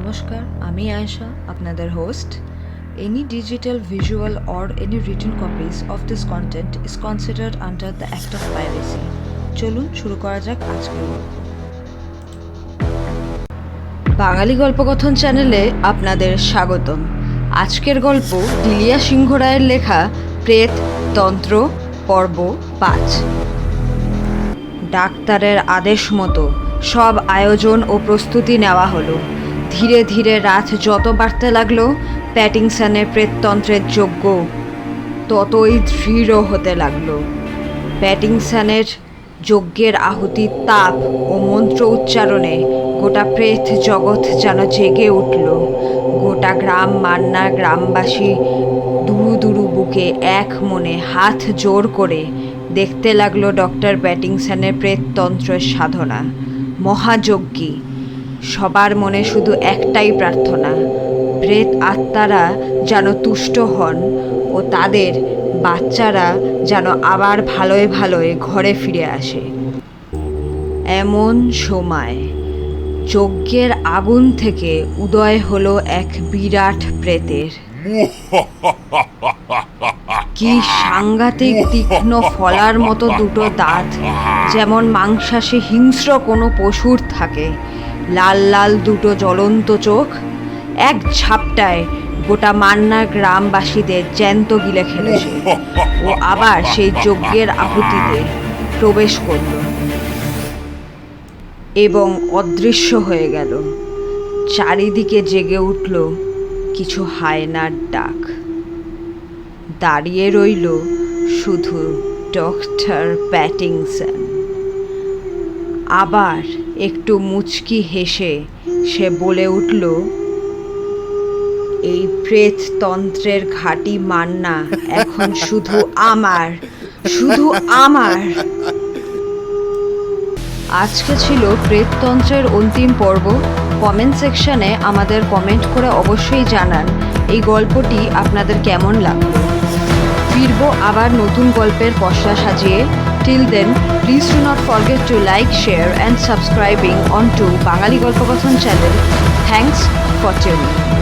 নমস্কার, আমি আয়েশা, আপনাদের host. Any digital, visual, or any written copies of this content is considered under the Act of Piracy. চলুন শুরু করা যাক আজকের গল্প। বাঙালি গল্পকথন চ্যানেলে আপনাদের স্বাগতম। আজকের গল্প ডিলিয়া সিংহ রায়ের লেখা প্রেত তন্ত্র পর্ব 5। ডাক্তারের আদেশ মতো সব আয়োজন ও প্রস্তুতি নেওয়া হলো। ধীরে ধীরে রাত যত বাড়তে লাগলো, প্যাটিংসনের প্রেততন্ত্রের যজ্ঞ ততই দৃঢ় হতে লাগলো। প্যাটিংসনের যজ্ঞের আহুতির তাপ ও মন্ত্র উচ্চারণে গোটা প্রেত জগৎ যেন জেগে উঠল। গোটা গ্রাম মান্না গ্রামবাসী দুরু দুরু বুকে এক মনে হাত জোর করে দেখতে লাগলো ডক্টর প্যাটিংসনের প্রেততন্ত্রের সাধনা মহাযজ্ঞী। সবার মনে শুধু একটাই প্রার্থনা, প্রেত আত্মারা যেন তুষ্ট হন ও তাদের বাচ্চারা যেন আবার ভালোয় ভালোয় ঘরে ফিরে আসে। এমন সময় যজ্ঞের আগুন থেকে উদয় হলো এক বিরাট প্রেতের। কি সাংঘাতিক তীক্ষ্ণ ফলার মতো দুটো দাঁত, যেমন মাংসাশী হিংস্র কোনো পশুর থাকে। লাল লাল দুটো জ্বলন্ত চোখ এক ঝাপটায় গোটা মান্না গ্রামবাসীদের জ্যান্ত গিলে খেলেছে ও আবার সেই যজ্ঞের আহুতিতে প্রবেশ করল এবং অদৃশ্য হয়ে গেল। চারিদিকে জেগে উঠল কিছু হায়নার ডাক। দাঁড়িয়ে রইল শুধু ডক্টর প্যাটিংসন। আবার একটু মুচকি হেসে সে বলে উঠল, এই প্রেততন্ত্রের ঘাঁটি মান্না এখন শুধু আমার, শুধু আমার। আজকে ছিল প্রেততন্ত্রের অন্তিম পর্ব। কমেন্ট সেকশনে আমাদের কমেন্ট করে অবশ্যই জানান এই গল্পটি আপনাদের কেমন লাগলো। ফিরবো আবার নতুন গল্পের পসরা সাজিয়ে। Till then, please do not forget to like, share and subscribing onto Bangali Golpokothan channel. Thanks for tuning.